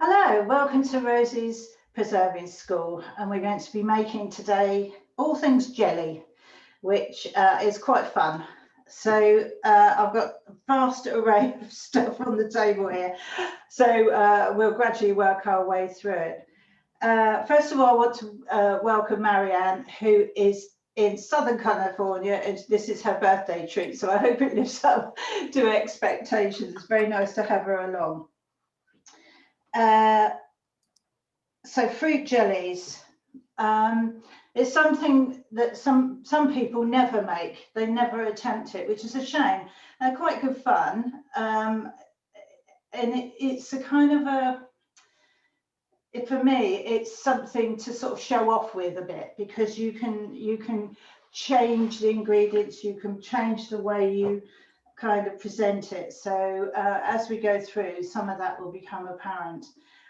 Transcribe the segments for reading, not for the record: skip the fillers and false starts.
Hello, welcome to Rosie's Preserving School, and we're going to be making today all things jelly, which is quite fun. So I've got a vast array of stuff on the table here, so we'll gradually work our way through it. First of all, I want to welcome Marianne, who is in Southern California, and this is her birthday treat, so I hope it lives up to expectations. It's very nice to have her along. So fruit jellies is something that some people never make. They never attempt it, which is a shame. They're quite good fun, and it's a kind of for me, it's something to sort of show off with a bit, because you can change the ingredients, you can change the way you kind of present it. So as we go through, some of that will become apparent.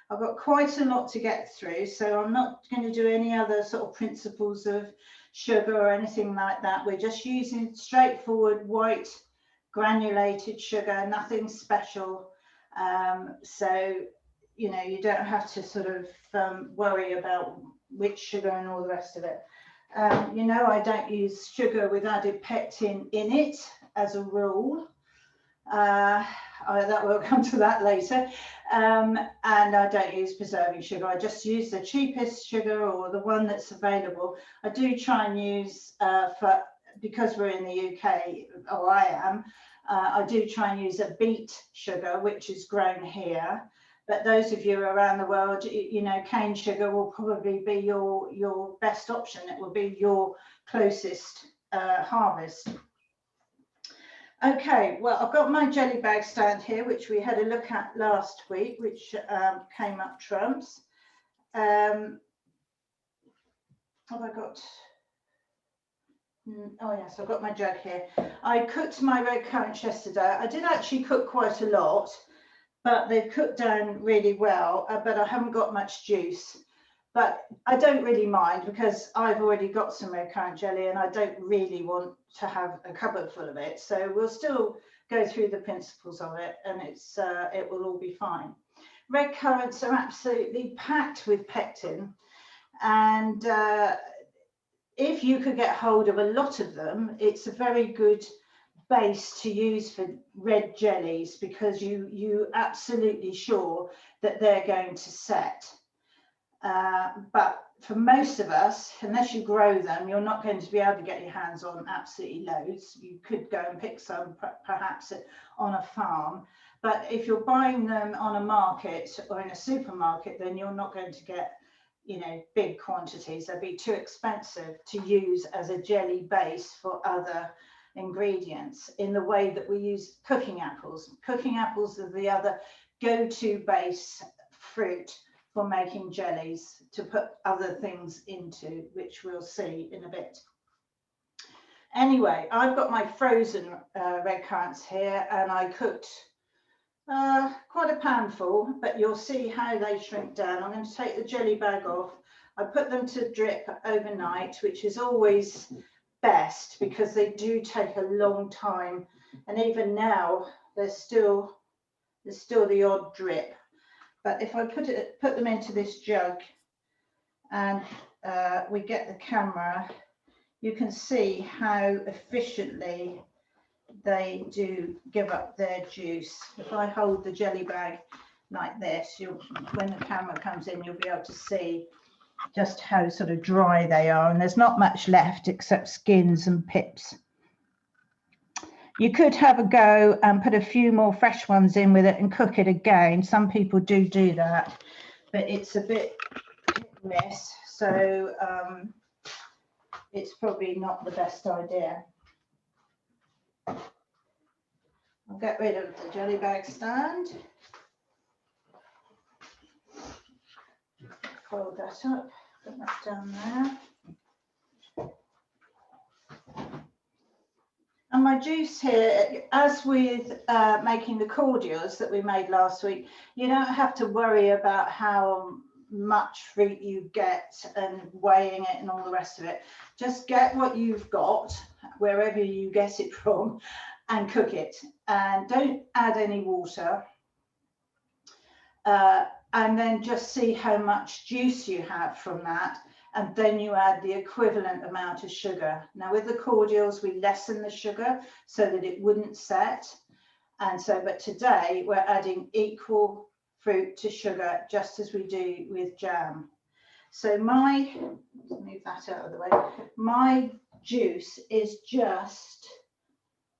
I've got quite a lot to get through, so I'm not going to do any other sort of principles of sugar or anything like that. We're just using straightforward white granulated sugar, nothing special. So, you know, you don't have to sort of worry about which sugar and all the rest of it. You know, I don't use sugar with added pectin in it as a rule. That will come to that later. And I don't use preserving sugar. I just use the cheapest sugar or the one that's available. I do try and use, because we're in the UK, or I am, I do try and use a beet sugar, which is grown here. But those of you around the world, you know, cane sugar will probably be your best option. It will be your closest harvest. Okay, well, I've got my jelly bag stand here, which we had a look at last week, which came up trumps. Have I got? Oh yes, I've got my jug here. I cooked my red currants yesterday. I did actually cook quite a lot, but they've cooked down really well, but I haven't got much juice. But I don't really mind, because I've already got some red currant jelly and I don't really want to have a cupboard full of it. So we'll still go through the principles of it, and it will all be fine. Red currants are absolutely packed with pectin, and if you could get hold of a lot of them, it's a very good base to use for red jellies, because you're absolutely sure that they're going to set. But for most of us, unless you grow them, you're not going to be able to get your hands on absolutely loads. You could go and pick some perhaps on a farm, but if you're buying them on a market or in a supermarket, then you're not going to get, you know, big quantities. They'd be too expensive to use as a jelly base for other ingredients, in the way that we use cooking apples. Cooking apples are the other go-to base fruit for making jellies, to put other things into, which we'll see in a bit. Anyway, I've got my frozen red currants here, and I cooked quite a panful, but you'll see how they shrink down. I'm going to take the jelly bag off. I put them to drip overnight, which is always best, because they do take a long time, and even now there's still the odd drip. But if I put them into this jug, and we get the camera, you can see how efficiently they do give up their juice. If I hold the jelly bag like this, when the camera comes in, you'll be able to see just how sort of dry they are, and there's not much left except skins and pips. You could have a go and put a few more fresh ones in with it and cook it again. Some people do that, but it's a bit hit and miss, so it's probably not the best idea. I'll get rid of the jelly bag stand. Fold that up, put that down there. And my juice here, as with making the cordials that we made last week, you don't have to worry about how much fruit you get and weighing it and all the rest of it. Just get what you've got, wherever you get it from, and cook it. And don't add any water. and then just see how much juice you have from that. And then you add the equivalent amount of sugar. Now with the cordials, we lessen the sugar so that it wouldn't set. And so, but today we're adding equal fruit to sugar, just as we do with jam. So let's move that out of the way. My juice is just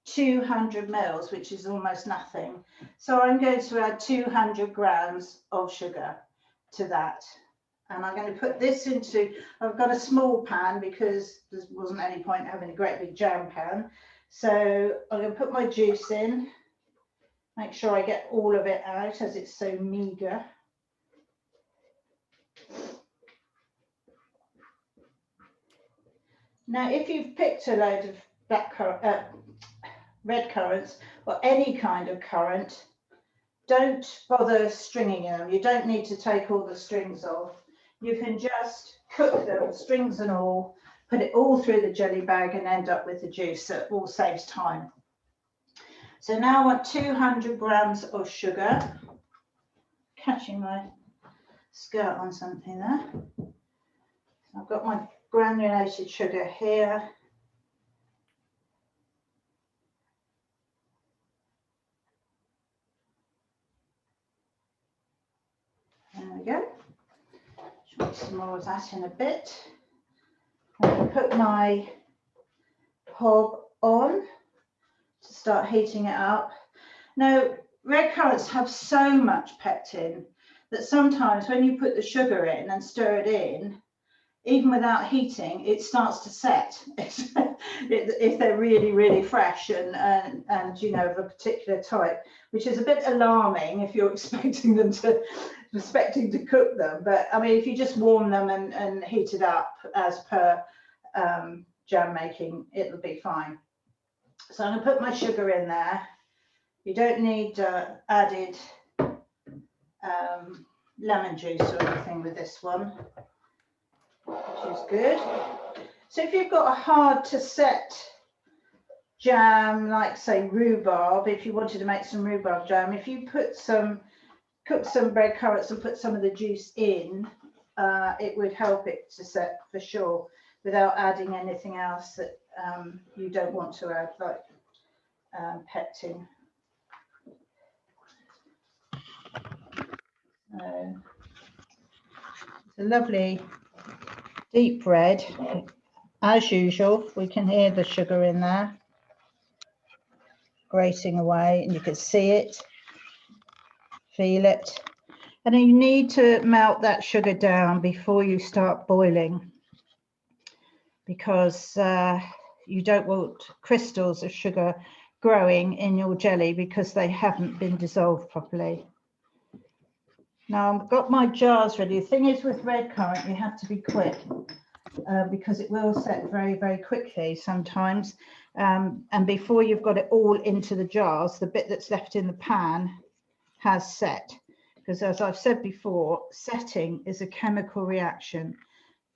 200 mils, which is almost nothing. So I'm going to add 200 grams of sugar to that. And I'm going to put this into, I've got a small pan because there wasn't any point having a great big jam pan. So I'm going to put my juice in, make sure I get all of it out as it's so meager. Now, if you've picked a load of red currants or any kind of currant, don't bother stringing them. You don't need to take all the strings off. You can just cook them, strings and all, put it all through the jelly bag and end up with the juice. So it all saves time. So now I want 200 grams of sugar. Catching my skirt on something there. I've got my granulated sugar here. There we go. Should put some more of that in a bit. I'm going to put my hob on to start heating it up. Now, red currants have so much pectin that sometimes when you put the sugar in and stir it in, even without heating, it starts to set if they're really, really fresh and you know, of a particular type, which is a bit alarming if you're expecting to cook them. But I mean, if you just warm them and heat it up as per jam making, it'll be fine. So I'm going to put my sugar in there. You don't need added lemon juice or anything with this one, which is good. So if you've got a hard to set jam, like say rhubarb, if you wanted to make some rhubarb jam, if you cook some red currants and put some of the juice in, it would help it to set for sure, without adding anything else that you don't want to add, like pectin. It's a lovely deep red. As usual, we can hear the sugar in there grating away, and you can see it, feel it. And you need to melt that sugar down before you start boiling, because you don't want crystals of sugar growing in your jelly because they haven't been dissolved properly. Now I've got my jars ready. The thing is with red currant, you have to be quick because it will set very, very quickly sometimes. And before you've got it all into the jars, the bit that's left in the pan has set. Because as I've said before, setting is a chemical reaction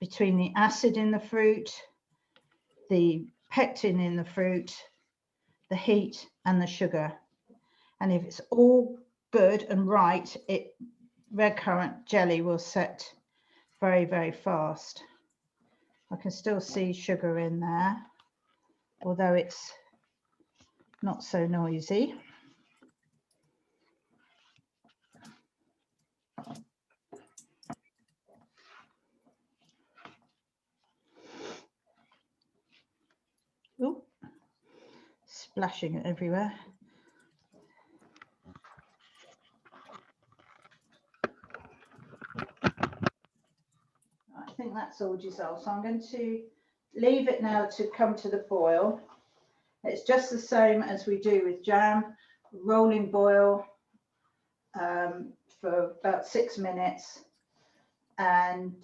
between the acid in the fruit, the pectin in the fruit, the heat and the sugar. And if it's all good and right, red currant jelly will set very, very fast. I can still see sugar in there, although it's not so noisy. Ooh, splashing it everywhere. I think that's all dissolved. So I'm going to leave it now to come to the boil. It's just the same as we do with jam, rolling boil for about 6 minutes, and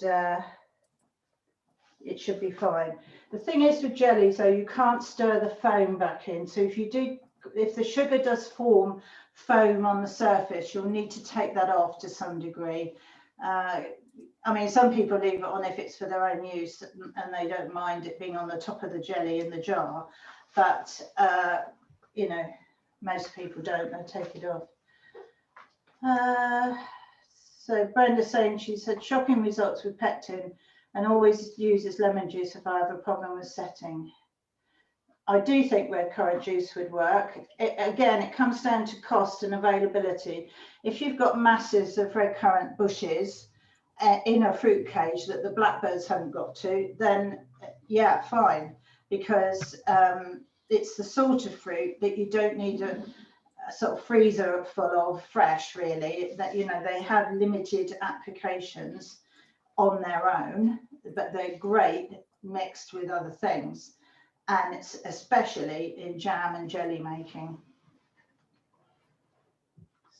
it should be fine. The thing is with jellies though, you can't stir the foam back in. So if the sugar does form foam on the surface, you'll need to take that off to some degree. I mean, some people leave it on if it's for their own use and they don't mind it being on the top of the jelly in the jar. But, you know, most people don't, they take it off. So Brenda's saying, she said, shocking results with pectin and always uses lemon juice if I have a problem with setting. I do think red currant juice would work. Again, it comes down to cost and availability. If you've got masses of red currant bushes in a fruit cage that the blackbirds haven't got to, then yeah, fine, because it's the sort of fruit that you don't need a sort of freezer full of fresh, really, that, you know, they have limited applications on their own, but they're great mixed with other things. And it's especially in jam and jelly making.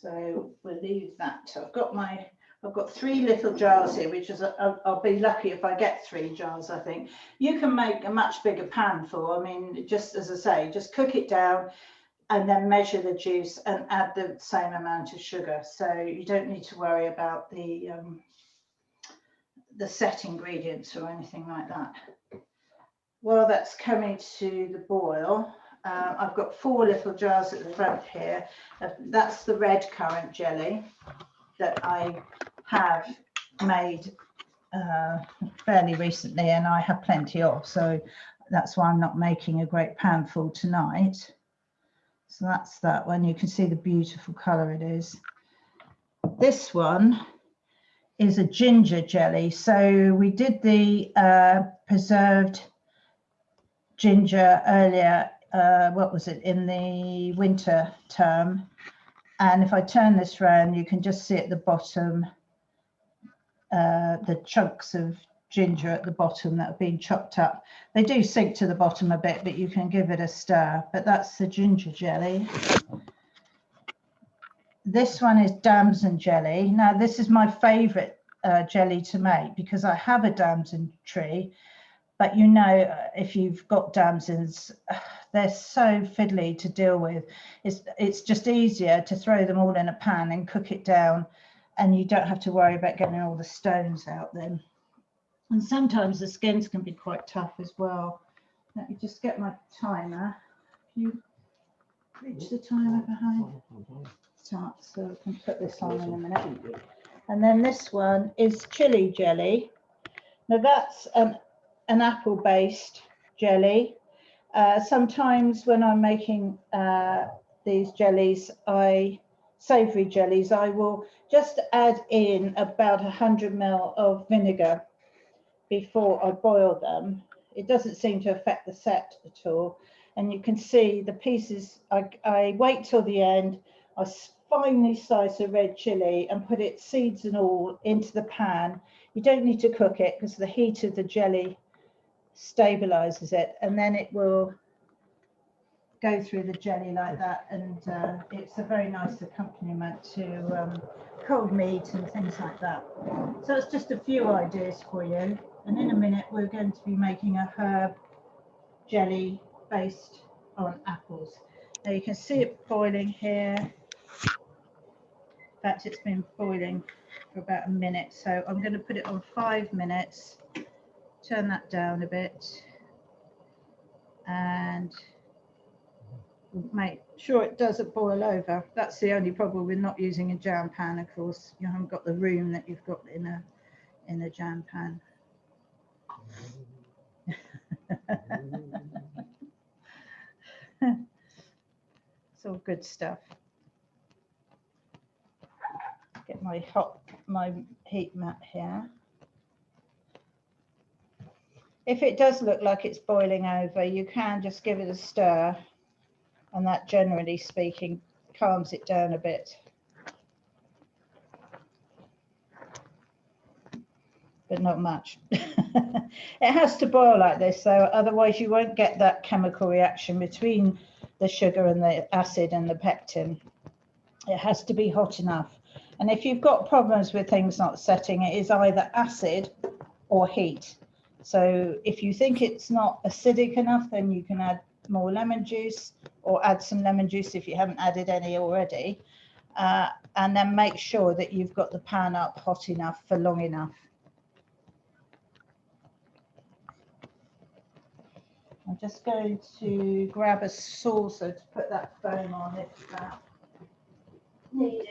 So we'll leave that. I've got 3 little jars here, which is I'll be lucky if I get 3 jars. I think you can make a much bigger pan full. I mean, just as I say, just cook it down and then measure the juice and add the same amount of sugar. So you don't need to worry about the set ingredients or anything like that. While that's coming to the boil, I've got 4 little jars at the front here. That's the red currant jelly that I have made fairly recently, and I have plenty of, so that's why I'm not making a great pan full tonight. So that's that one. You can see the beautiful colour it is. This one is a ginger jelly. So we did the preserved ginger earlier, what was it, in the winter term, and if I turn this round you can just see at the bottom the chunks of ginger at the bottom that have been chopped up. They do sink to the bottom a bit, but you can give it a stir. But that's the ginger jelly. This one is damson jelly. Now this is my favorite jelly to make because I have a damson tree. But you know, if you've got damsons, they're so fiddly to deal with. It's just easier to throw them all in a pan and cook it down, and you don't have to worry about getting all the stones out then. And sometimes the skins can be quite tough as well. Let me just get my timer. You reach the timer behind. Start, so I can put this on in a minute. And then this one is chili jelly. Now that's an apple-based jelly. Sometimes when I'm making these jellies, savoury jellies, I will just add in about 100 ml of vinegar before I boil them. It doesn't seem to affect the set at all. And you can see the pieces, I wait till the end, I finely slice a red chili and put it, seeds and all, into the pan. You don't need to cook it because the heat of the jelly stabilizes it, and then it will go through the jelly like that, and it's a very nice accompaniment to cold meat and things like that. So it's just a few ideas for you, and in a minute we're going to be making a herb jelly based on apples. Now you can see it boiling here. In fact, it's been boiling for about a minute, so I'm going to put it on 5 minutes, turn that down a bit, and make sure it doesn't boil over. That's the only problem with not using a jam pan, of course. You haven't got the room that you've got in a jam pan. It's all good stuff. Get my heat mat here. If it does look like it's boiling over, you can just give it a stir, and that, generally speaking, calms it down a bit. But not much. It has to boil like this, so otherwise you won't get that chemical reaction between the sugar and the acid and the pectin. It has to be hot enough. And if you've got problems with things not setting, it is either acid or heat. So if you think it's not acidic enough, then you can add more lemon juice, or add some lemon juice if you haven't added any already. And then make sure that you've got the pan up hot enough for long enough. I'm just going to grab a saucer to put that foam on if needed.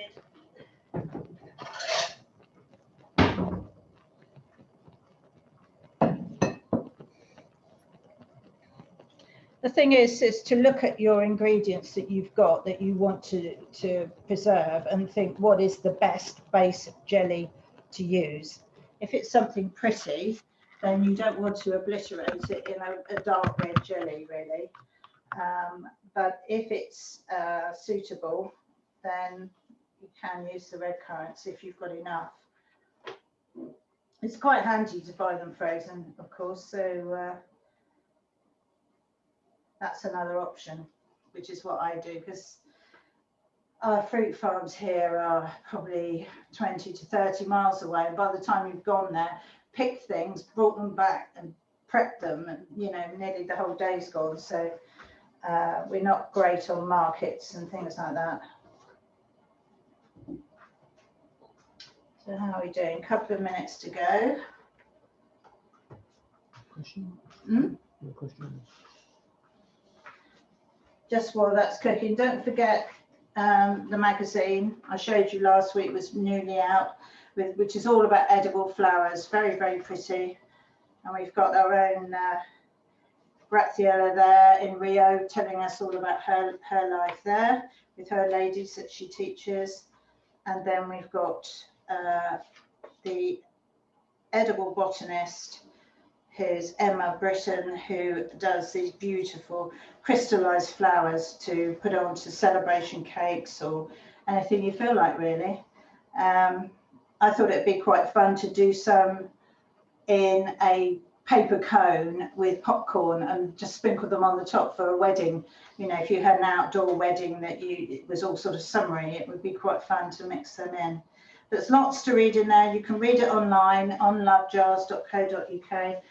The thing is to look at your ingredients that you've got that you want to preserve and think what is the best base jelly to use. If it's something pretty, then you don't want to obliterate it in a dark red jelly, really. But if it's suitable, then you can use the red currants if you've got enough. It's quite handy to buy them frozen, of course, so that's another option, which is what I do, because our fruit farms here are probably 20 to 30 miles away, and by the time you've gone there, picked things, brought them back and prepped them, and nearly the whole day's gone. So we're not great on markets and things like that. So how are we doing? A couple of minutes to go. Question? Your question? Just while that's cooking, don't forget the magazine I showed you last week was newly out, which is all about edible flowers. Very, very pretty. And we've got our own Graziella there in Rio telling us all about her life there with her ladies that she teaches. And then we've got the edible botanist, who's Emma Britton, who does these beautiful crystallized flowers to put onto celebration cakes or anything you feel like, really. I thought it'd be quite fun to do some in a paper cone with popcorn and just sprinkle them on the top for a wedding. If you had an outdoor wedding that it was all sort of summery, it would be quite fun to mix them in. There's lots to read in there. You can read it online on lovejars.co.uk.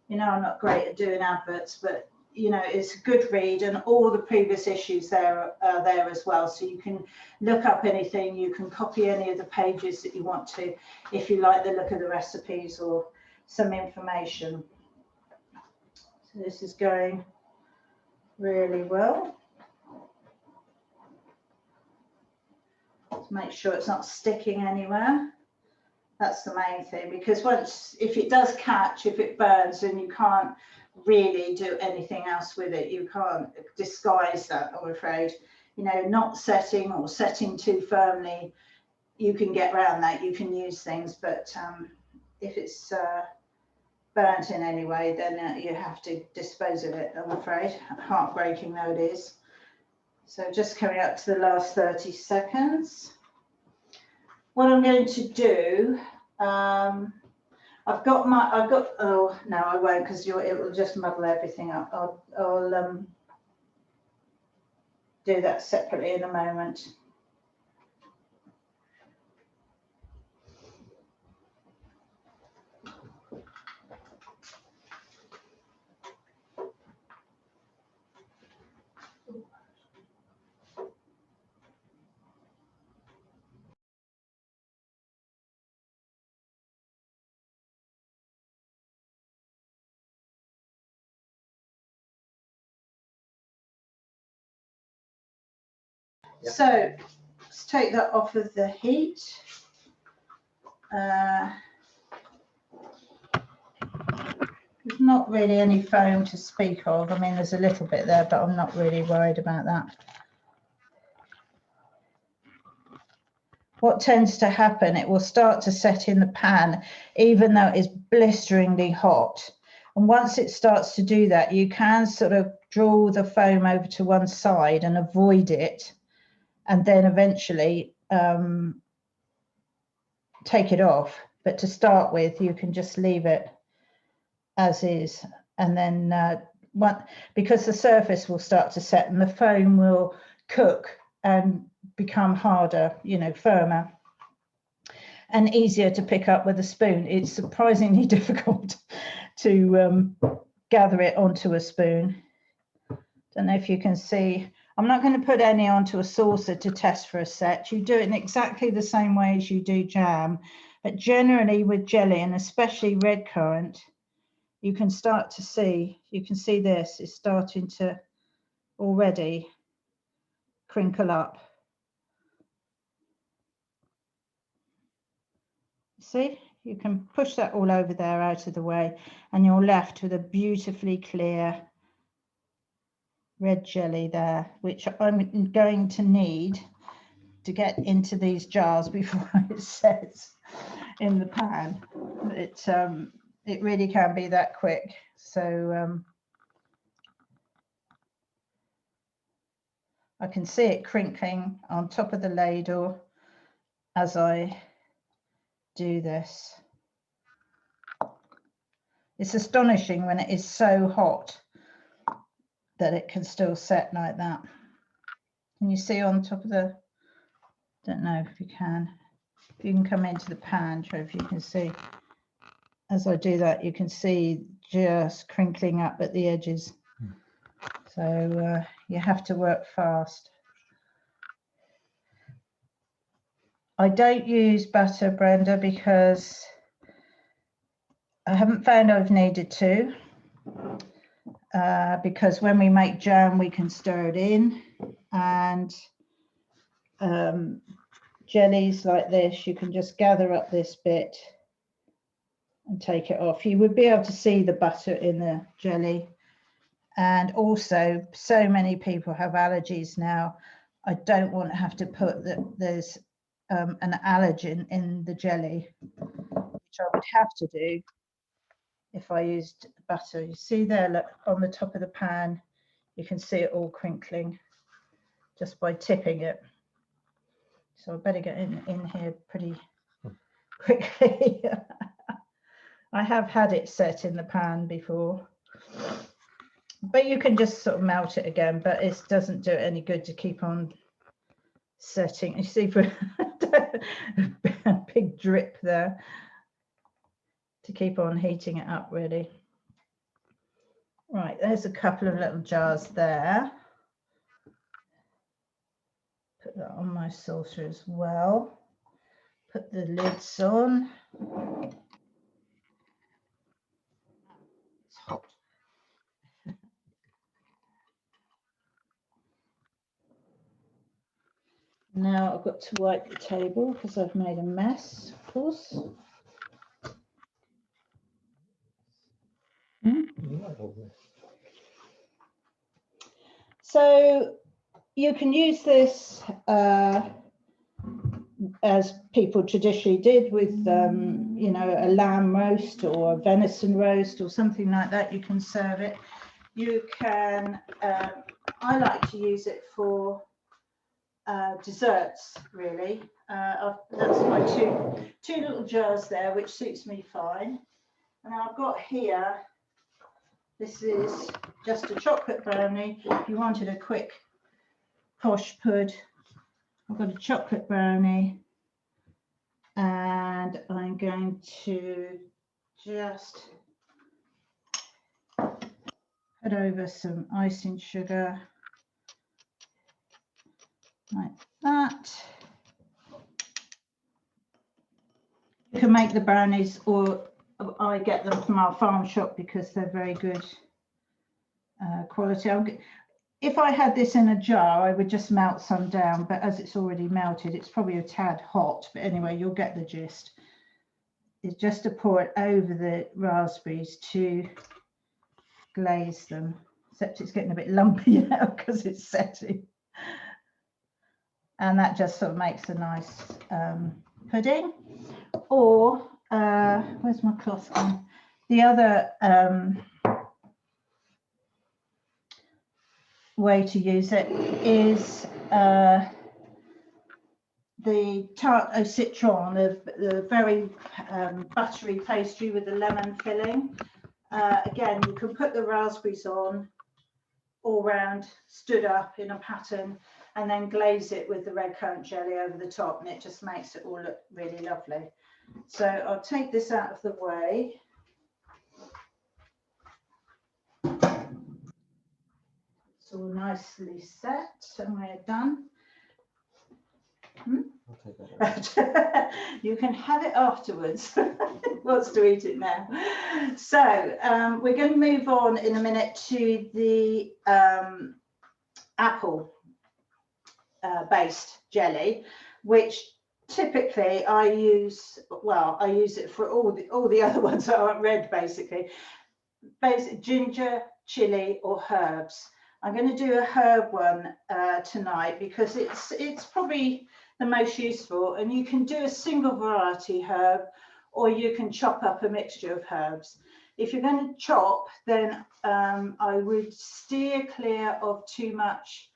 I'm not great at doing adverts, but it's a good read, and all the previous issues there are there as well. So you can look up anything, you can copy any of the pages that you want to, if you like the look of the recipes or some information. So this is going really well. Let's make sure it's not sticking anywhere. That's the main thing, because if it does catch, if it burns, then you can't really do anything else with it. You can't disguise that, I'm afraid. Not setting or setting too firmly, you can get around that, you can use things, but if it's burnt in any way, then you have to dispose of it, I'm afraid. Heartbreaking though it is. So just coming up to the last 30 seconds. What I'm going to do, oh no, I won't, because it will just muddle everything up. I'll do that separately in a moment. So let's take that off of the heat. There's not really any foam to speak of. I mean, there's a little bit there, but I'm not really worried about that. What tends to happen, it will start to set in the pan, even though it's blisteringly hot. And once it starts to do that, you can sort of draw the foam over to one side and avoid it, and then eventually take it off. But to start with, you can just leave it as is, and then because the surface will start to set and the foam will cook and become harder, firmer and easier to pick up with a spoon. It's surprisingly difficult to gather it onto a spoon. Don't know if you can see. I'm not going to put any onto a saucer to test for a set. You do it in exactly the same way as you do jam, but generally with jelly, and especially red currant, you can start to see, this is starting to already crinkle up. See, you can push that all over there out of the way, and you're left with a beautifully clear red jelly there, which I'm going to need to get into these jars before it sets in the pan. It really can be that quick. So I can see it crinkling on top of the ladle as I do this. It's astonishing when it is so hot that it can still set like that. Can you see on top of the, don't know if you can come into the pan, Joe, if you can see. As I do that, you can see just crinkling up at the edges. So you have to work fast. I don't use butter, Brenda, because I haven't found I've needed to. Because when we make jam, we can stir it in, and jellies like this, you can just gather up this bit and take it off. You would be able to see the butter in the jelly. And also, so many people have allergies now. I don't want to have to put that there's an allergen in the jelly, which I would have to do if I used butter. You see there, look, on the top of the pan, you can see it all crinkling just by tipping it. So I better get in here pretty quickly. I have had it set in the pan before, but you can just sort of melt it again, but it doesn't do it any good to keep on setting. You see a big drip there to keep on heating it up, really. Right, there's a couple of little jars there. Put that on my saucer as well. Put the lids on. It's hot. Now I've got to wipe the table because I've made a mess, of course. So you can use this as people traditionally did with, you know, a lamb roast or a venison roast or something like that. You can serve it. You can, I like to use it for desserts, really. That's my two little jars there, which suits me fine. And I've got here, this is just a chocolate brownie. If you wanted a quick posh pud, I've got a chocolate brownie, and I'm going to just put over some icing sugar like that. You can make the brownies, or I get them from our farm shop because they're very good quality. If I had this in a jar, I would just melt some down, but as it's already melted, it's probably a tad hot. But anyway, you'll get the gist. It's just to pour it over the raspberries to glaze them, except it's getting a bit lumpy now because it's setting. And that just sort of makes a nice pudding. Or, where's my cloth gone? The other way to use it is the tarte au citron, the very buttery pastry with the lemon filling. Again, you can put the raspberries on all round, stood up in a pattern, and then glaze it with the red currant jelly over the top, and it just makes it all look really lovely. So I'll take this out of the way. It's all nicely set, and we're done. I'll take that. You can have it afterwards. Wants to eat it now. So we're going to move on in a minute to the apple based jelly, which typically I use. Well, I use it for all the other ones that aren't red, basically. Ginger, chili, or herbs. I'm going to do a herb one tonight because it's probably the most useful, and you can do a single variety herb, or you can chop up a mixture of herbs. If you're going to chop, then I would steer clear of too much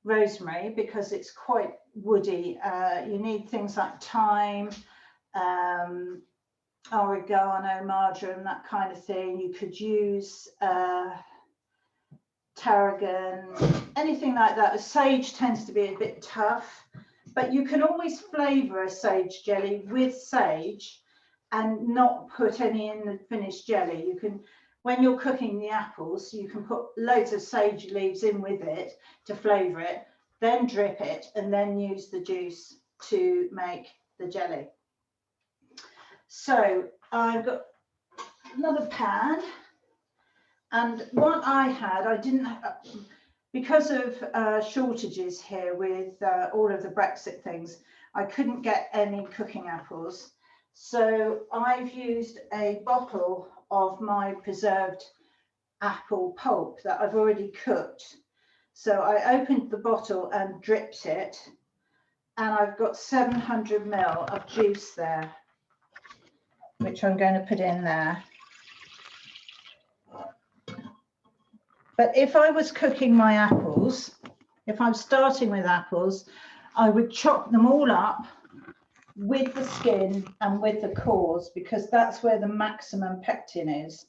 rosemary because it's quite woody. You need things like thyme, oregano, marjoram, that kind of thing. You could use tarragon, anything like that. Sage tends to be a bit tough, but you can always flavour a sage jelly with sage and not put any in the finished jelly. You can, when you're cooking the apples, you can put loads of sage leaves in with it to flavour it, then drip it, and then use the juice to make the jelly. So I've got another pan, and what I had, I didn't have, because of shortages here with all of the Brexit things, I couldn't get any cooking apples. So I've used a bottle of my preserved apple pulp that I've already cooked. So I opened the bottle and dripped it, and I've got 700 ml of juice there, which I'm going to put in there. But if I was cooking my apples, if I'm starting with apples, I would chop them all up with the skin and with the cores, because that's where the maximum pectin is.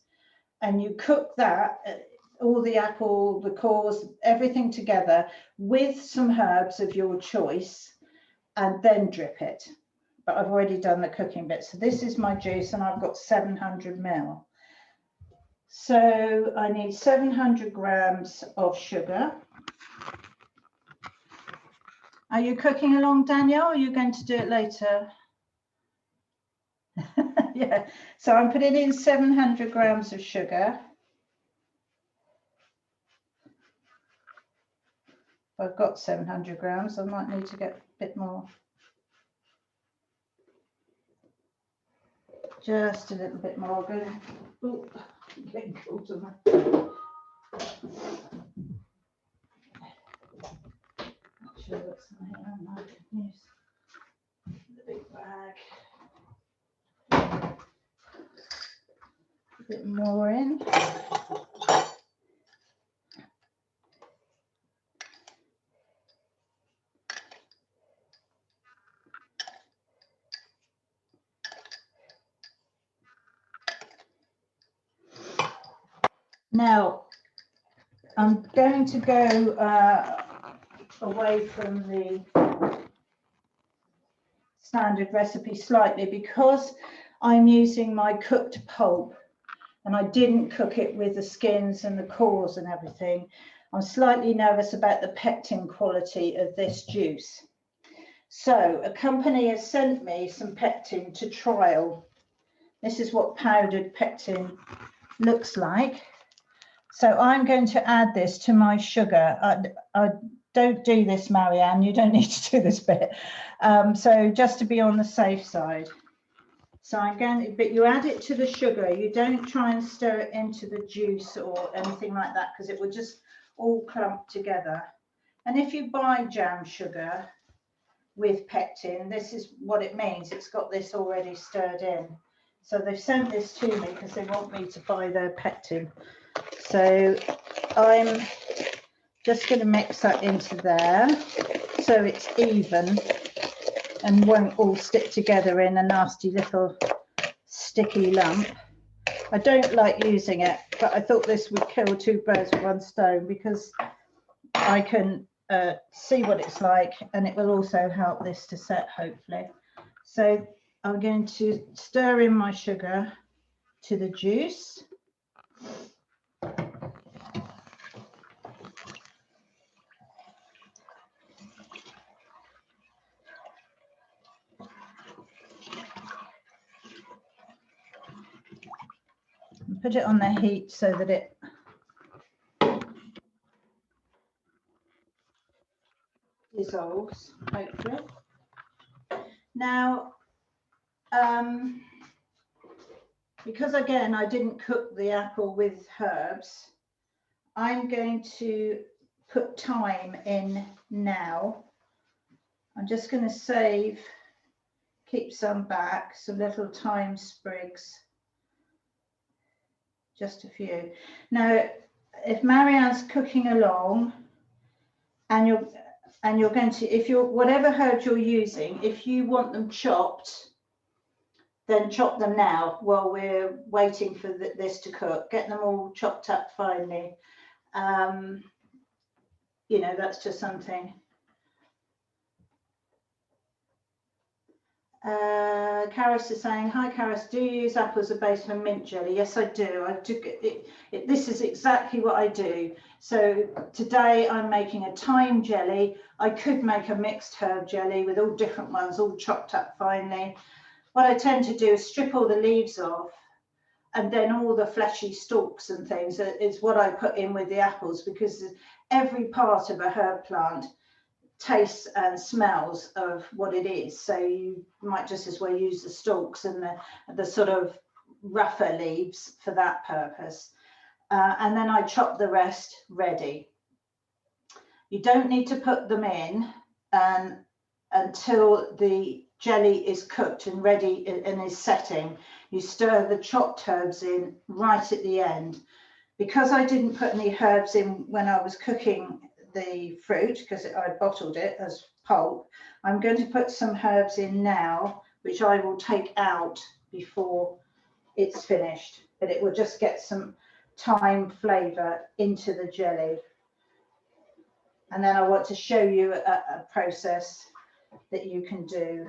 And you cook that, all the apple, the cores, everything together with some herbs of your choice, and then drip it. But I've already done the cooking bit. So this is my juice, and I've got 700 ml. So I need 700 grams of sugar. Are you cooking along, Danielle, or are you going to do it later? Yeah, so I'm putting in 700 grams of sugar. I've got 700 grams, I might need to get a bit more. Just a little bit more. Ooh, getting caught on that. Actually, I've got some here, haven't I? Use the big bag. A bit more in. Now, I'm going to go away from the standard recipe slightly, because I'm using my cooked pulp and I didn't cook it with the skins and the cores and everything. I'm slightly nervous about the pectin quality of this juice. So a company has sent me some pectin to trial. This is what powdered pectin looks like. So I'm going to add this to my sugar. I don't do this, Marianne, you don't need to do this bit. So just to be on the safe side. So I'm going to, but you add it to the sugar. You don't try and stir it into the juice or anything like that, because it will just all clump together. And if you buy jam sugar with pectin, this is what it means. It's got this already stirred in. So they've sent this to me because they want me to buy their pectin. So I'm just going to mix that into there so it's even and won't all stick together in a nasty little sticky lump. I don't like using it, but I thought this would kill two birds with one stone, because I can see what it's like, and it will also help this to set, hopefully. So I'm going to stir in my sugar to the juice. Put it on the heat so that it dissolves, hopefully. Now, because again, I didn't cook the apple with herbs, I'm going to put thyme in now. I'm just going to keep some back, some little thyme sprigs, just a few. Now, if Marianne's cooking along and you're going to, whatever herbs you're using, if you want them chopped, then chop them now while we're waiting for this to cook. Get them all chopped up finely. You know, that's just something. Karis is saying, hi Karis, do you use apples as a base for mint jelly? Yes, I do. This is exactly what I do. So today I'm making a thyme jelly. I could make a mixed herb jelly with all different ones, all chopped up finely. What I tend to do is strip all the leaves off, and then all the fleshy stalks and things is what I put in with the apples, because every part of a herb plant tastes and smells of what it is. So you might just as well use the stalks and the sort of rougher leaves for that purpose. And then I chop the rest ready. You don't need to put them in until the jelly is cooked and ready and is setting. You stir the chopped herbs in right at the end. Because I didn't put any herbs in when I was cooking the fruit, because I bottled it as pulp, I'm going to put some herbs in now, which I will take out before it's finished, but it will just get some thyme flavour into the jelly. And then I want to show you a process that you can do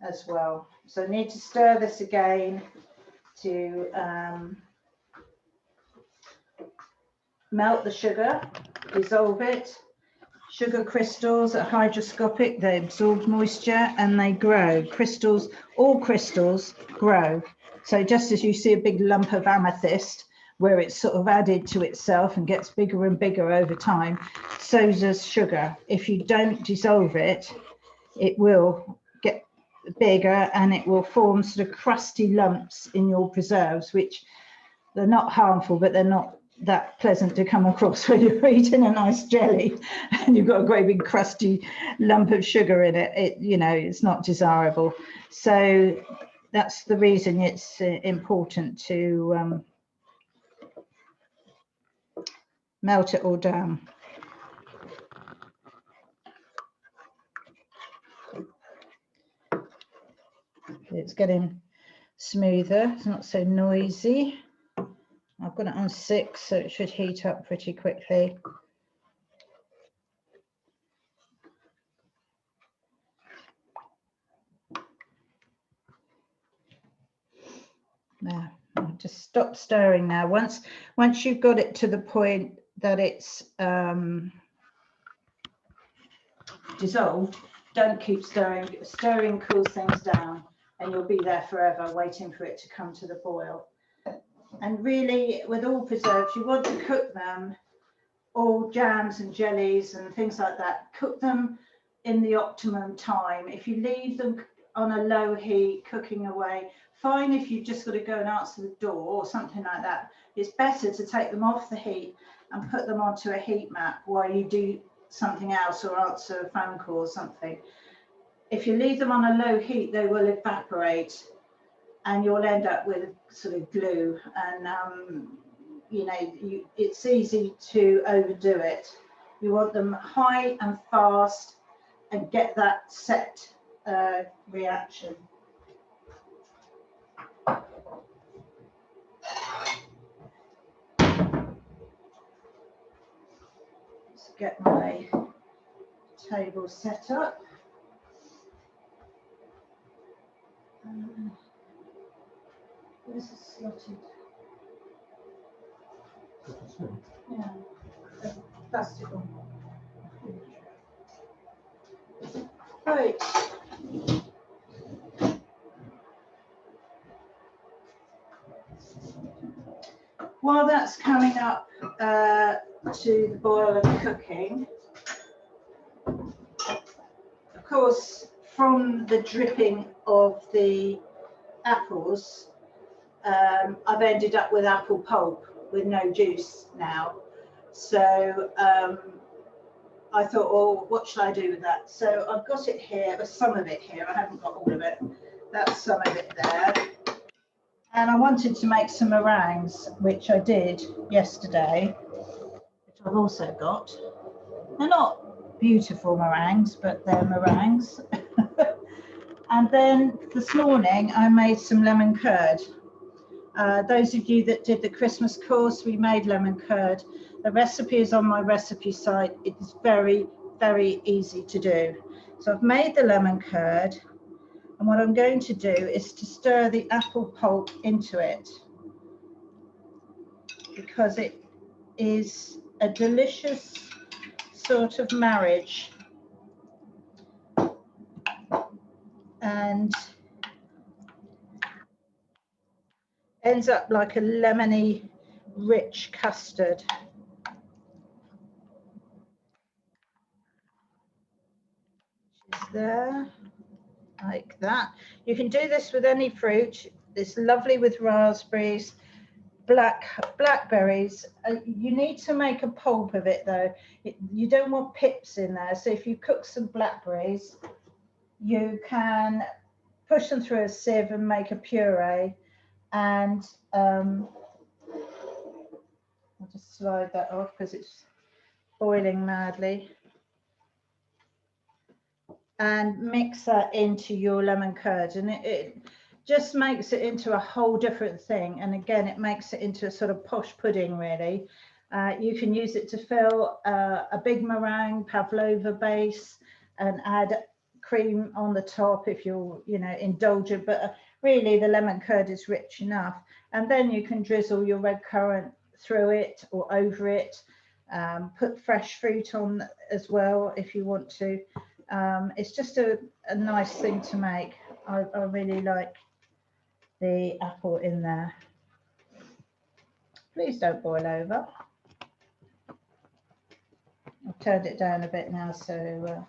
as well. So I need to stir this again to melt the sugar, dissolve it. Sugar crystals are hygroscopic, they absorb moisture and they grow. Crystals, all crystals grow. So just as you see a big lump of amethyst where it's sort of added to itself and gets bigger and bigger over time, so does sugar. If you don't dissolve it, it will get bigger and it will form sort of crusty lumps in your preserves, which they're not harmful, but they're not that pleasant to come across when you're eating a nice jelly and you've got a great big crusty lump of sugar in it. You know, it's not desirable. So that's the reason it's important to melt it all down. It's getting smoother, it's not so noisy. I've got it on 6, so it should heat up pretty quickly. Now, I'll just stop stirring now. Once you've got it to the point that it's dissolved, don't keep stirring. Stirring cools things down and you'll be there forever waiting for it to come to the boil. And really, with all preserves, you want to cook them, all jams and jellies and things like that, cook them in the optimum time. If you leave them on a low heat, cooking away, fine if you've just got to go and answer the door or something like that. It's better to take them off the heat and put them onto a heat map while you do something else or answer a phone call or something. If you leave them on a low heat, they will evaporate and you'll end up with sort of glue, and you know, it's easy to overdo it. You want them high and fast and get that set reaction. Let's get my table set up. Where's it slotted? Yeah, plastic one. Right. While that's coming up to the boil and cooking, of course, from the dripping of the apples, I've ended up with apple pulp with no juice now. So I thought, well, what shall I do with that? So I've got it here, or some of it here. I haven't got all of it. That's some of it there. And I wanted to make some meringues, which I did yesterday, which I've also got. They're not beautiful meringues, but they're meringues. And then this morning I made some lemon curd. Those of you that did the Christmas course, we made lemon curd. The recipe is on my recipe site. It is very, very easy to do. So I've made the lemon curd, and what I'm going to do is to stir the apple pulp into it, because it is a delicious sort of marriage, and ends up like a lemony, rich custard. Just there, like that. You can do this with any fruit. It's lovely with raspberries, blackberries. You need to make a pulp of it though. You don't want pips in there. So if you cook some blackberries, you can push them through a sieve and make a puree. And I'll just slide that off because it's boiling madly. And mix that into your lemon curd, and it just makes it into a whole different thing. And again, it makes it into a sort of posh pudding, really. You can use it to fill a big meringue pavlova base and add cream on the top if you're, indulgent. But really, the lemon curd is rich enough. And then you can drizzle your red currant through it or over it. Put fresh fruit on as well if you want to. It's just a nice thing to make. I really like the apple in there. Please don't boil over. I've turned it down a bit now, so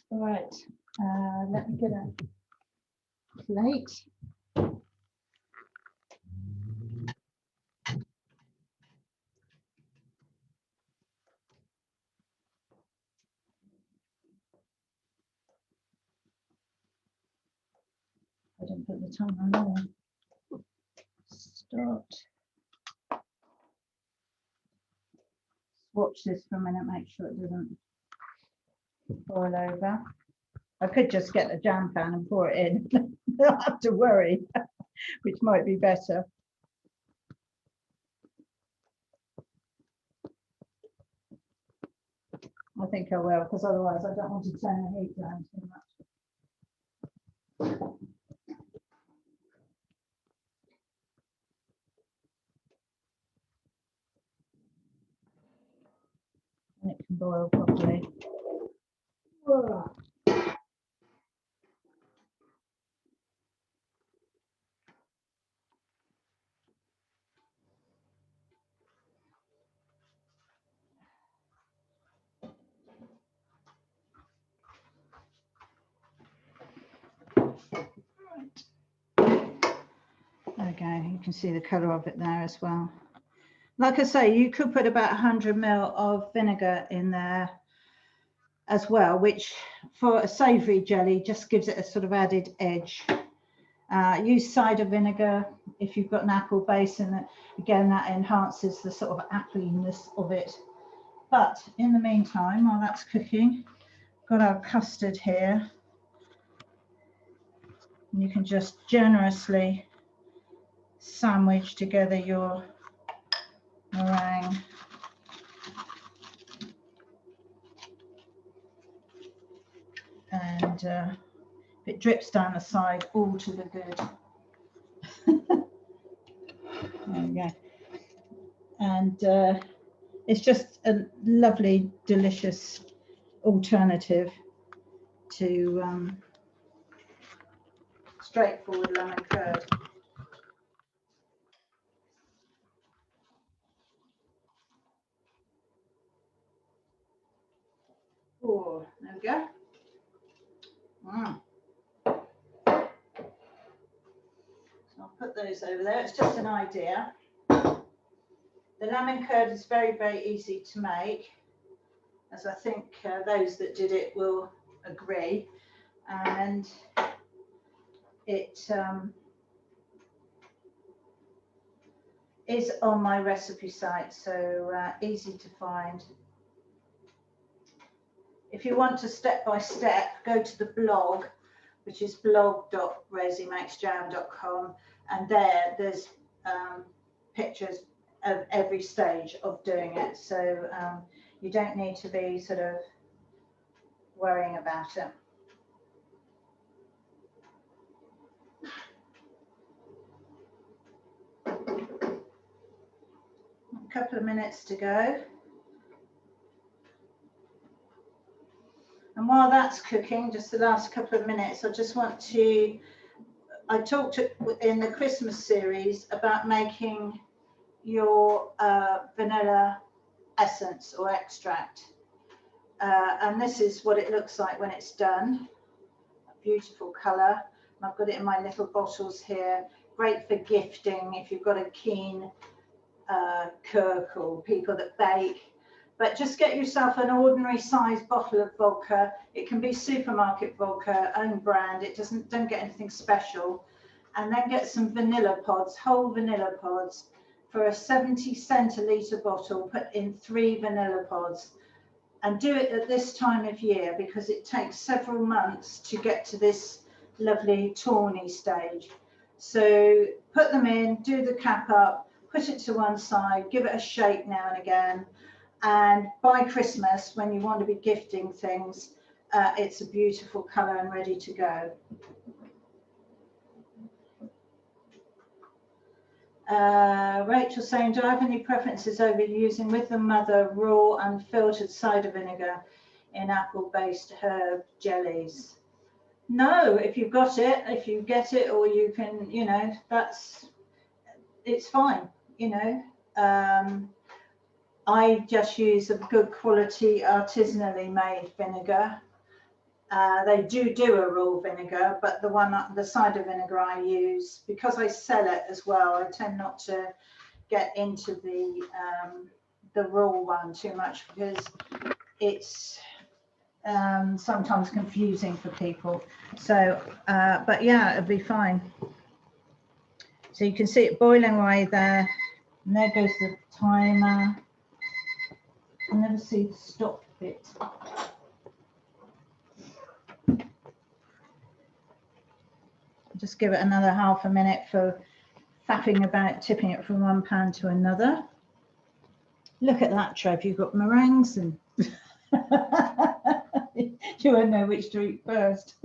right. Let me get a plate. I didn't put the timer on. Start. Watch this for a minute, make sure it doesn't boil over. I could just get the jam pan and pour it in. Don't have to worry, which might be better. I think I will, because otherwise I don't want to turn the heat down too much. And it can boil properly. Whoa. Okay, you can see the colour of it there as well. Like I say, you could put about 100 ml of vinegar in there as well, which for a savoury jelly just gives it a sort of added edge. Use cider vinegar if you've got an apple base, and again that enhances the sort of appliness of it. But in the meantime, while that's cooking, got our custard here. And you can just generously sandwich together your meringue. and if it drips down the side, all to the good. There we go. And it's just a lovely, delicious alternative to straightforward lemon curd. Oh, there we go. So I'll put those over there. It's just an idea. The lemon curd is very, very easy to make, as I think those that did it will agree. And it is on my recipe site, so easy to find. If you want to step by step, go to the blog, which is blog.rosiemaxjam.com, and there's pictures of every stage of doing it, so you don't need to be sort of worrying about it. A couple of minutes to go. And while that's cooking, just the last couple of minutes, I just want to, I talked in the Christmas series about making your vanilla essence or extract. And this is what it looks like when it's done. A beautiful colour. I've got it in my little bottles here. Great for gifting if you've got a keen cook or people that bake. But just get yourself an ordinary size bottle of vodka. It can be supermarket vodka, own brand. It don't get anything special. And then get some vanilla pods, whole vanilla pods. For a 70 centilitre bottle, put in 3 vanilla pods. And do it at this time of year because it takes several months to get to this lovely tawny stage. So put them in, do the cap up, put it to one side, give it a shake now and again. And by Christmas, when you want to be gifting things, it's a beautiful colour and ready to go. Rachel saying, do I have any preferences over using with the mother raw unfiltered cider vinegar in apple-based herb jellies? No, if you've got it, if you get it, or you can, you know, it's fine, you know. I just use a good quality artisanally made vinegar. They do a raw vinegar, but the cider vinegar I use, because I sell it as well, I tend not to get into the raw one too much because it's sometimes confusing for people. So, but yeah, it'll be fine. So you can see it boiling away there, and there goes the timer. I never see the stop bit. Just give it another half a minute for faffing about, tipping it from one pan to another. Look at that, Trev, you've got meringues and you won't know which to eat first.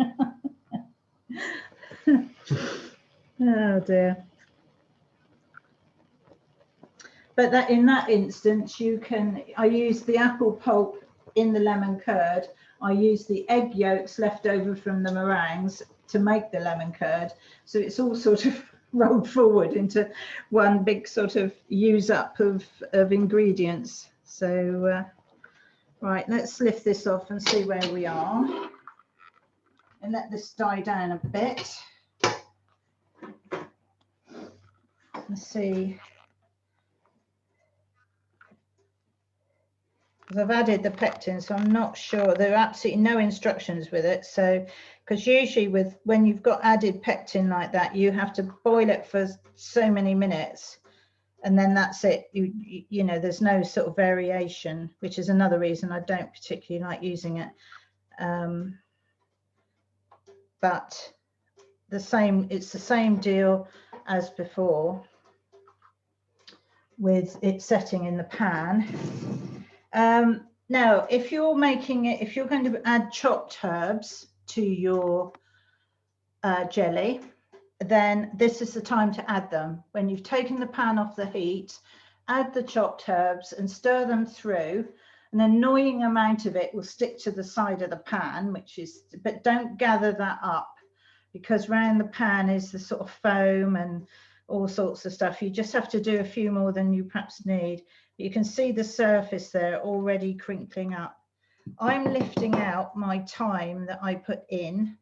Oh dear. But that in that instance, you can, I use the apple pulp in the lemon curd. I use the egg yolks left over from the meringues to make the lemon curd. So it's all sort of rolled forward into one big sort of use up of ingredients. So, right, let's lift this off and see where we are. And let this die down a bit. Let's see. I've added the pectin, so I'm not sure. There are absolutely no instructions with it. So, because usually when you've got added pectin like that, you have to boil it for so many minutes, and then that's it. You know, there's no sort of variation, which is another reason I don't particularly like using it. But it's the same deal as before with it setting in the pan. Now, if you're making it, if you're going to add chopped herbs, to your jelly, then this is the time to add them. When you've taken the pan off the heat, add the chopped herbs and stir them through. An annoying amount of it will stick to the side of the pan, but don't gather that up, because around the pan is the sort of foam and all sorts of stuff. You just have to do a few more than you perhaps need. You can see the surface there already crinkling up. I'm lifting out my thyme that I put in,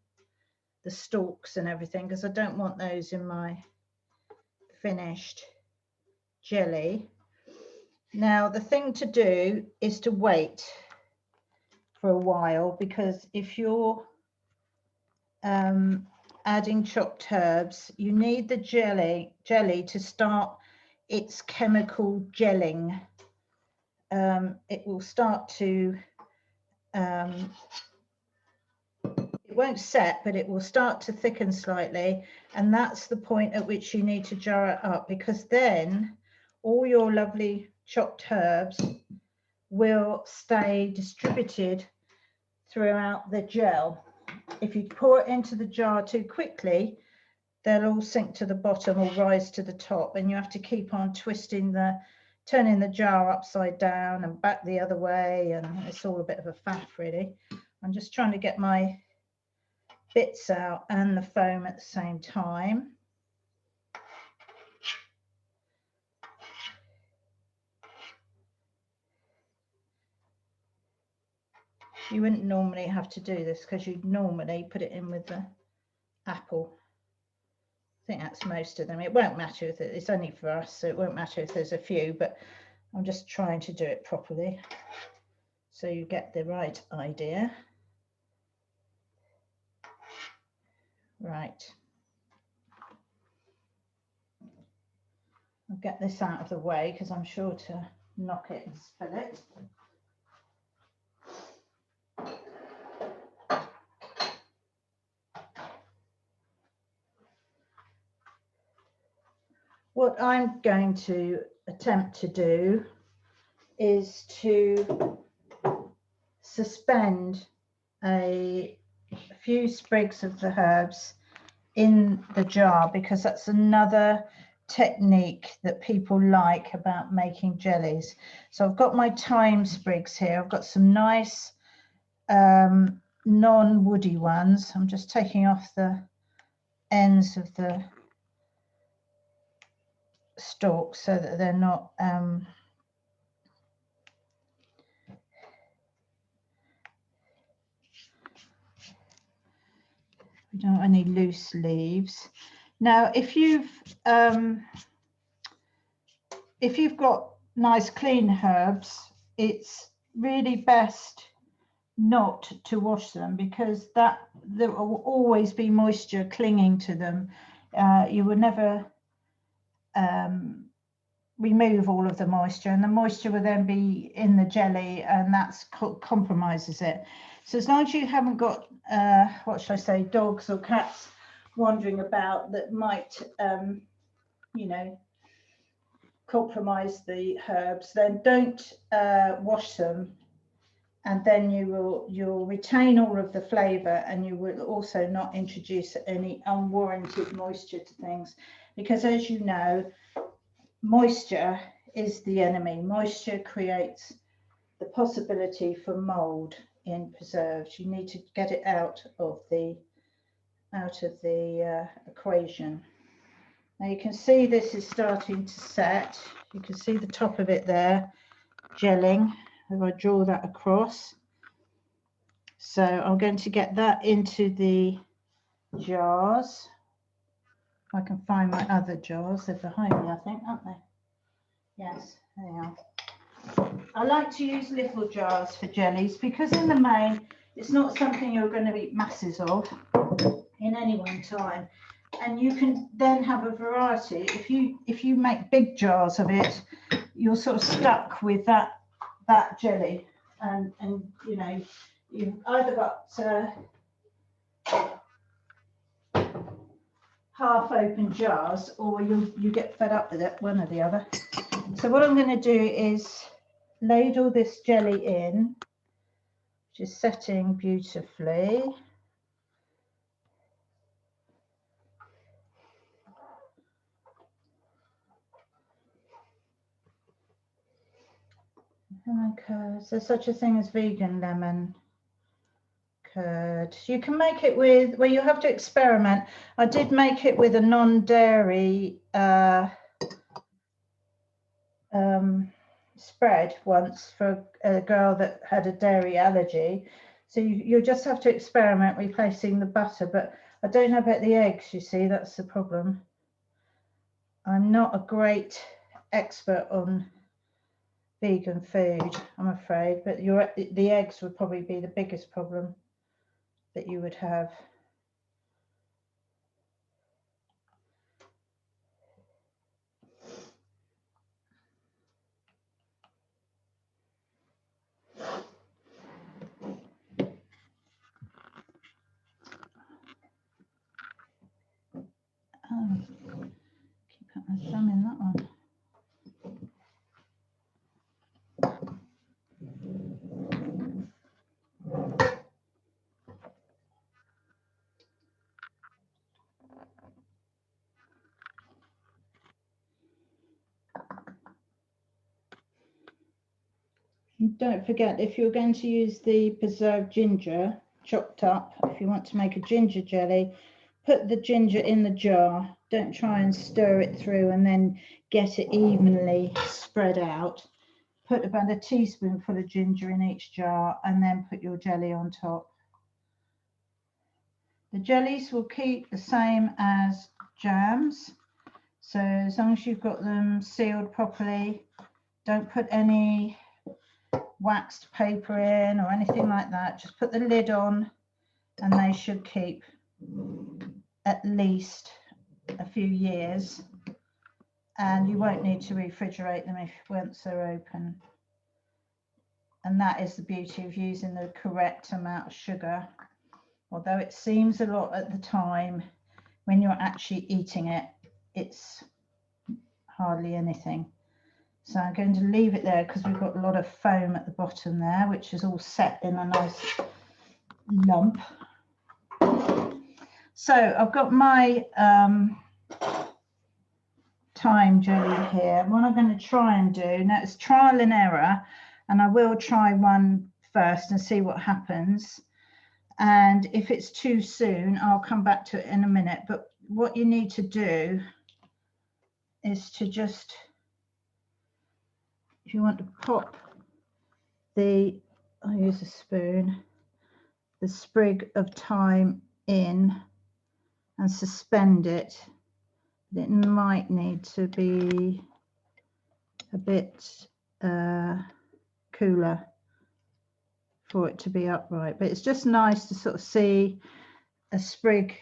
the stalks and everything, because I don't want those in my finished jelly. Now, the thing to do is to wait for a while, because if you're adding chopped herbs, you need the jelly to start its chemical gelling. It will start to it won't set, but it will start to thicken slightly, and that's the point at which you need to jar it up, because then all your lovely chopped herbs will stay distributed throughout the gel. If you pour it into the jar too quickly, they'll all sink to the bottom or rise to the top, and you have to keep on turning the jar upside down and back the other way, and it's all a bit of a faff really. I'm just trying to get my bits out and the foam at the same time. You wouldn't normally have to do this, because you'd normally put it in with the apple. I think that's most of them. It won't matter if it's only for us, so it won't matter if there's a few, but I'm just trying to do it properly so you get the right idea. Right. I'll get this out of the way because I'm sure to knock it and spill it. What I'm going to attempt to do is to suspend a few sprigs of the herbs in the jar, because that's another technique that people like about making jellies. So I've got my thyme sprigs here. I've got some nice non-woody ones. I'm just taking off the ends of the stalks so that they're not we don't want any loose leaves. Now, if you've got nice clean herbs, it's really best not to wash them, because there will always be moisture clinging to them. You will never remove all of the moisture, and the moisture will then be in the jelly, and that's compromises it. So as long as you haven't got what should I say, dogs or cats wandering about that might you know, compromise the herbs, then don't wash them, and then you'll retain all of the flavor, and you will also not introduce any unwarranted moisture to things, because as you know, moisture is the enemy. Moisture creates the possibility for mold in preserves. You need to get it out of the equation. Now you can see this is starting to set. You can see the top of it there gelling. If I draw that across, so I'm going to get that into the jars. I can find my other jars. They're behind me, I think, aren't they? Yes, there they are. I like to use little jars for jellies, because in the main it's not something you're going to eat masses of in any one time, and you can then have a variety. If you make big jars of it, you're sort of stuck with that jelly, and you know, you've either got half open jars, or you get fed up with it, one or the other. So what I'm going to do is ladle this jelly in, which is setting beautifully. lemon curd. There's such a thing as vegan lemon curd. You can make it with, well, you have to experiment. I did make it with a non-dairy spread once for a girl that had a dairy allergy. So you'll just have to experiment replacing the butter, but I don't know about the eggs, you see, that's the problem. I'm not a great expert on vegan food, I'm afraid, but the eggs would probably be the biggest problem that you would have. Oh, keep putting my thumb in that one. Don't forget, if you're going to use the preserved ginger chopped up, if you want to make a ginger jelly, put the ginger in the jar. Don't try and stir it through and then get it evenly spread out. Put about a teaspoonful of ginger in each jar and then put your jelly on top. The jellies will keep the same as jams. So as long as you've got them sealed properly, don't put any waxed paper in or anything like that. Just put the lid on and they should keep at least a few years, and you won't need to refrigerate them once they're open. And that is the beauty of using the correct amount of sugar. Although it seems a lot at the time, when you're actually eating it, it's hardly anything. So I'm going to leave it there because we've got a lot of foam at the bottom there, which is all set in a nice lump. So I've got my thyme jelly here. What I'm going to try and do, now it's trial and error, and I will try one first and see what happens. And if it's too soon, I'll come back to it in a minute. But what you need to do is to just, if you want to pop the, I'll use a spoon, the sprig of thyme in and suspend it. It might need to be a bit cooler for it to be upright, but it's just nice to sort of see a sprig.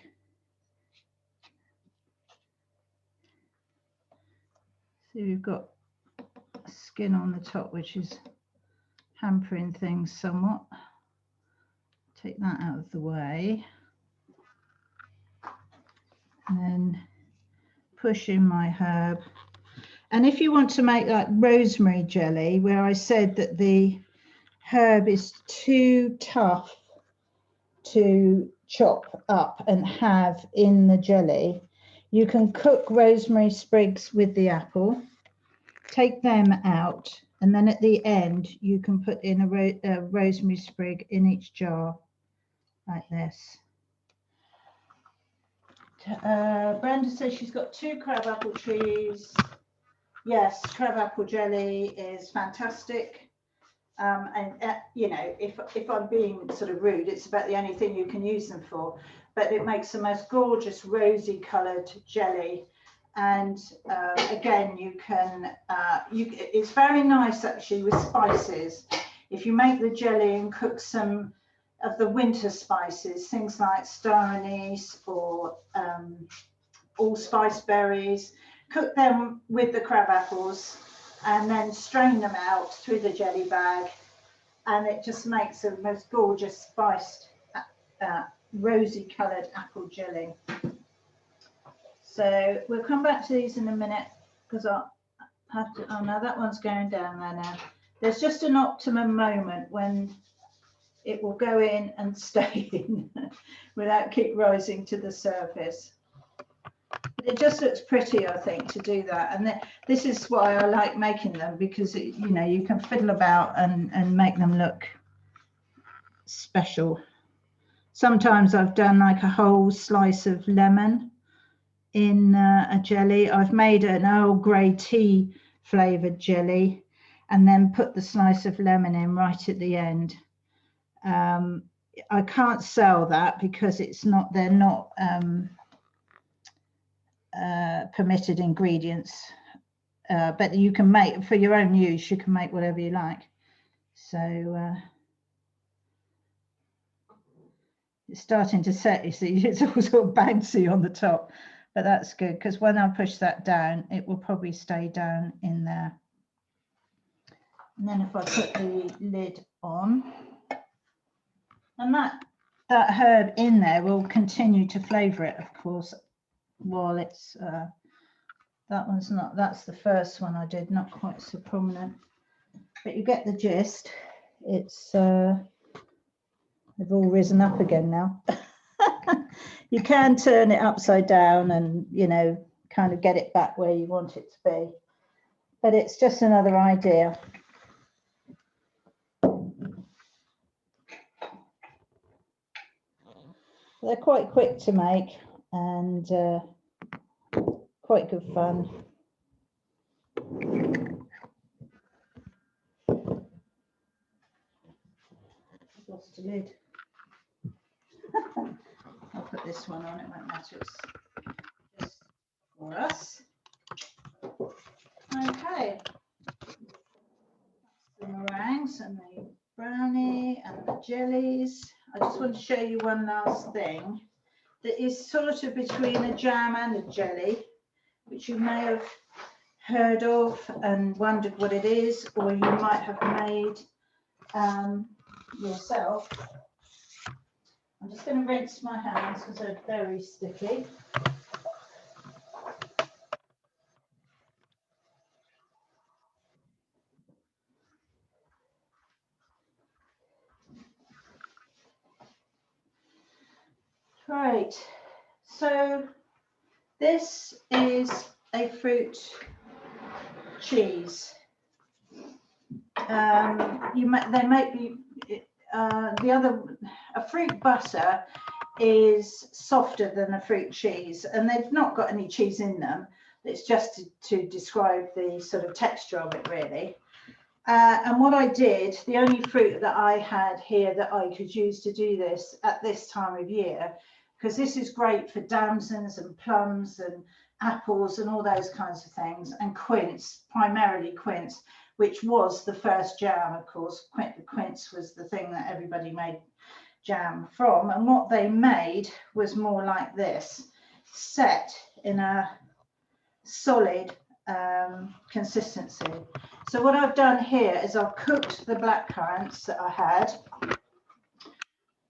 So you've got skin on the top, which is hampering things somewhat. Take that out of the way. And then push in my herb. And if you want to make like rosemary jelly, where I said that the herb is too tough to chop up and have in the jelly, you can cook rosemary sprigs with the apple, take them out, and then at the end you can put in a rosemary sprig in each jar like this. Brenda says she's got 2 crabapple trees. Yes, crabapple jelly is fantastic. You know, if I'm being sort of rude, it's about the only thing you can use them for. But it makes the most gorgeous rosy coloured jelly. And again, you can, it's very nice actually with spices. If you make the jelly and cook some of the winter spices, things like star anise or allspice berries, cook them with the crab apples and then strain them out through the jelly bag, and it just makes the most gorgeous spiced rosy coloured apple jelly. So we'll come back to these in a minute because I'll have to, oh no, that one's going down there now. There's just an optimum moment when it will go in and stay in without keep rising to the surface. It just looks pretty, I think, to do that. And this is why I like making them, because you know, you can fiddle about and make them look special. Sometimes I've done like a whole slice of lemon in a jelly. I've made an Earl Grey tea flavored jelly and then put the slice of lemon in right at the end. I can't sell that because they're not permitted ingredients, but you can make, for your own use, you can make whatever you like. So it's starting to set, you see, it's all sort of bouncy on the top, but that's good because when I push that down, it will probably stay down in there. And then if I put the lid on, and that herb in there will continue to flavour it, of course, while it's, that's the first one I did, not quite so prominent, but you get the gist. It's, they've all risen up again now. You can turn it upside down and, you know, kind of get it back where you want it to be, but it's just another idea. They're quite quick to make and quite good fun. I've lost a lid. I'll put this one on, it won't matter, it's just for us. Okay, the meringues and the brownie and the jellies. I just want to show you one last thing that is sort of between a jam and a jelly, which you may have heard of and wondered what it is, or you might have made yourself. I'm just going to rinse my hands because they're very sticky. Right, so this is a fruit cheese. They might be a fruit butter is softer than a fruit cheese, and they've not got any cheese in them. It's just to describe the sort of texture of it, really. And what I did, the only fruit that I had here that I could use to do this at this time of year, because this is great for damsons and plums and apples and all those kinds of things, and quince, primarily quince, which was the first jam, of course. Quince was the thing that everybody made jam from, and what they made was more like this, set in a solid consistency. So what I've done here is I've cooked the black currants that I had,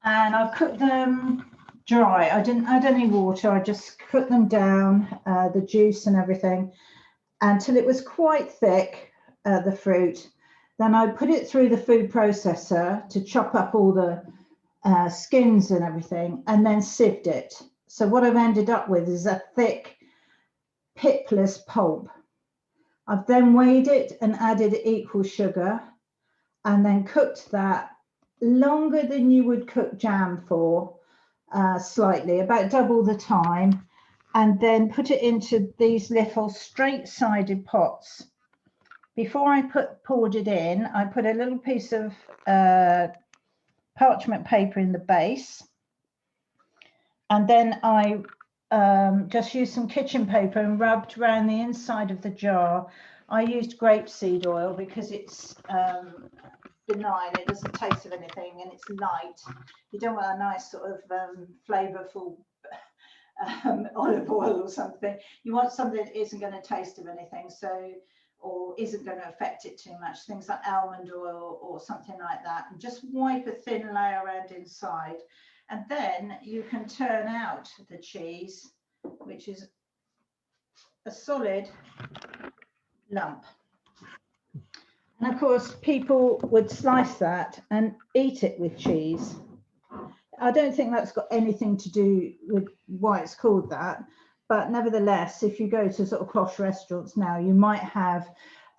and I've cooked them dry. I didn't add any water, I just cooked them down, the juice and everything, until it was quite thick, the fruit. Then I put it through the food processor to chop up all the skins and everything, and then sieved it. So what I've ended up with is a thick, pitless pulp. I've then weighed it and added equal sugar, and then cooked that longer than you would cook jam for, slightly, about double the time, and then put it into these little straight-sided pots. Before I poured it in, I put a little piece of parchment paper in the base, and then I just used some kitchen paper and rubbed around the inside of the jar. I used grapeseed oil because it's benign, it doesn't taste of anything, and it's light. You don't want a nice sort of flavorful olive oil or something. You want something that isn't going to taste of anything, so, or isn't going to affect it too much. Things like almond oil or something like that, and just wipe a thin layer around inside. And then you can turn out the cheese, which is a solid lump. And of course, people would slice that and eat it with cheese. I don't think that's got anything to do with why it's called that, but nevertheless, if you go to sort of posh restaurants now, you might have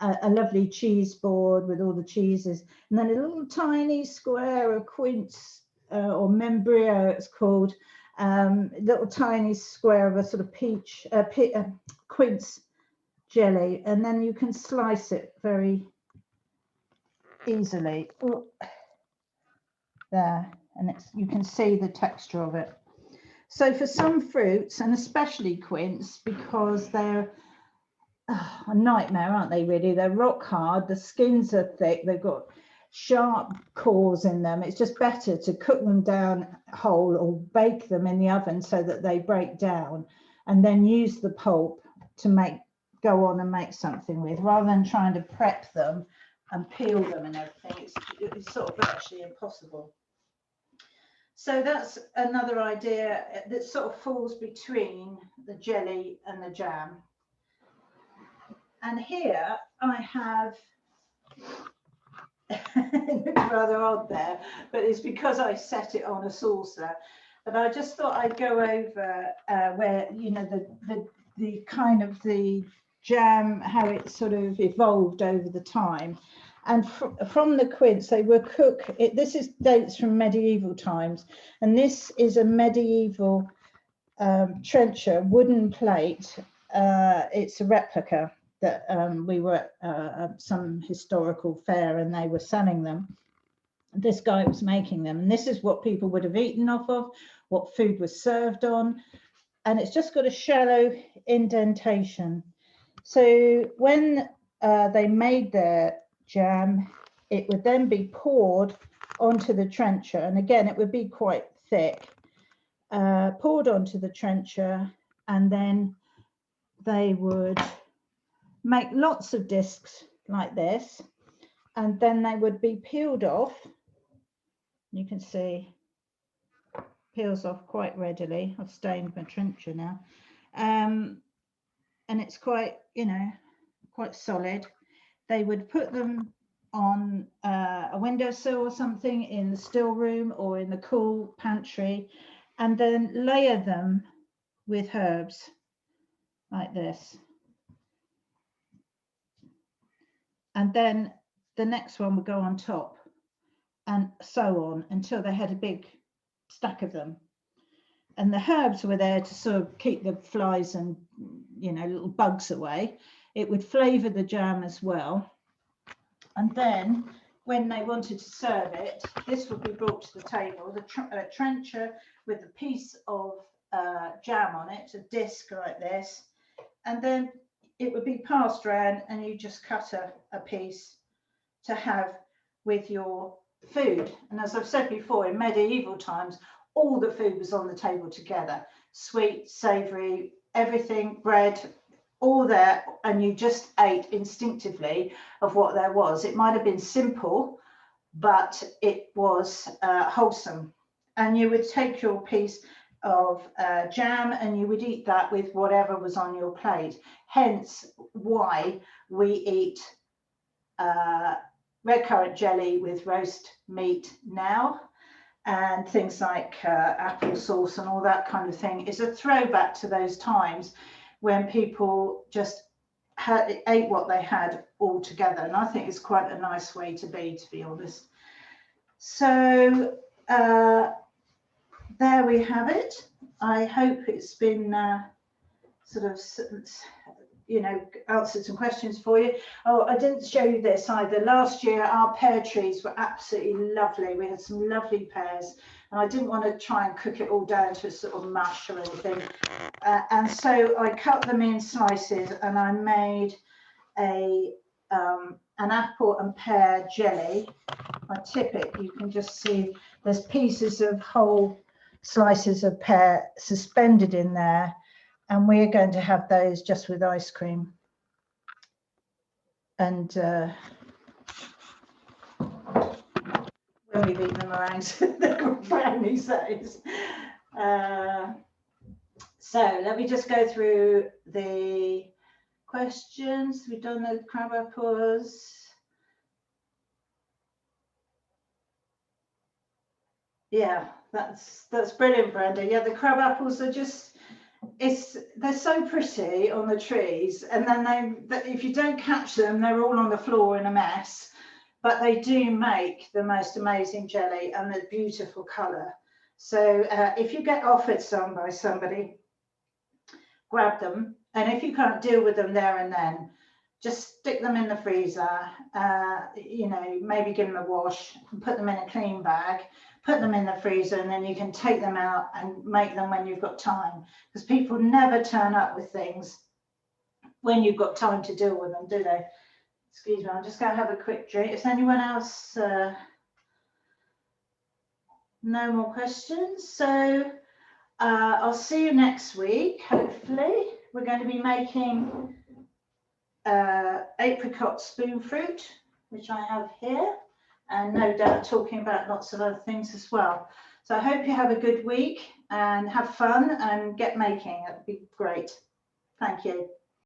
a lovely cheese board with all the cheeses, and then a little tiny square of quince or membrio, it's called, little tiny square of a sort of peach, quince jelly, and then you can slice it very easily. Ooh, there, and you can see the texture of it. So for some fruits, and especially quince, because they're a nightmare, aren't they, really? They're rock hard, the skins are thick, they've got sharp cores in them. It's just better to cook them down whole or bake them in the oven so that they break down, and then use the pulp to go on and make something with, rather than trying to prep them and peel them and everything. It's sort of actually impossible. So that's another idea that sort of falls between the jelly and the jam. And here I have, it looks rather odd there, but it's because I set it on a saucer. But I just thought I'd go over where, you know, the kind of the jam, how it sort of evolved over the time. And from the quince, they were cooked. This dates from medieval times, and this is a medieval trencher wooden plate. It's a replica that we were at some historical fair, and they were selling them. This guy was making them, and this is what people would have eaten off of, what food was served on, and it's just got a shallow indentation. So when they made their jam, it would then be poured onto the trencher, and again it would be quite thick, poured onto the trencher, and then they would make lots of discs like this, and then they would be peeled off. You can see peels off quite readily. I've stained my trencher now, and it's quite, you know, quite solid. They would put them on a windowsill or something in the still room or in the cool pantry, and then layer them with herbs like this. And then the next one would go on top, and so on until they had a big stack of them. And the herbs were there to sort of keep the flies and, you know, little bugs away. It would flavour the jam as well. And then when they wanted to serve it, this would be brought to the table, the trencher with a piece of jam on it, a disc like this, and then it would be passed around, and you just cut a piece to have with your food. And as I've said before, in medieval times, all the food was on the table together, sweet, savoury, everything, bread, all there, and you just ate instinctively of what there was. It might have been simple, but it was wholesome. And you would take your piece of jam and you would eat that with whatever was on your plate. Hence why we eat red currant jelly with roast meat now, and things like apple sauce and all that kind of thing is a throwback to those times when people just ate what they had all together. And I think it's quite a nice way to be honest. So there we have it. I hope it's been sort of, you know, answered some questions for you. Oh, I didn't show you this either. Last year, our pear trees were absolutely lovely. We had some lovely pears, and I didn't want to try and cook it all down to a sort of mush or anything. And so I cut them in slices, and I made an apple and pear jelly. If I tip it, you can just see there's pieces of whole slices of pear suspended in there. And we're going to have those just with ice cream. And when we've eaten them around, they're brownies, that is. So let me just go through the questions. We've done the crab apples. Yeah, that's brilliant, Brenda. Yeah, the crab apples are just they're so pretty on the trees, and then if you don't catch them, they're all on the floor in a mess. But they do make the most amazing jelly, and they're beautiful colour. So if you get offered some by somebody, grab them, and if you can't deal with them there and then, just stick them in the freezer, you know, maybe give them a wash and put them in a clean bag, put them in the freezer, and then you can take them out and make them when you've got time, because people never turn up with things when you've got time to deal with them, do they? Excuse me, I'm just going to have a quick drink. Is anyone else? No more questions. So I'll see you next week, hopefully. We're going to be making apricot spoon fruit, which I have here, and no doubt talking about lots of other things as well. So I hope you have a good week and have fun and get making. It would be great. Thank you.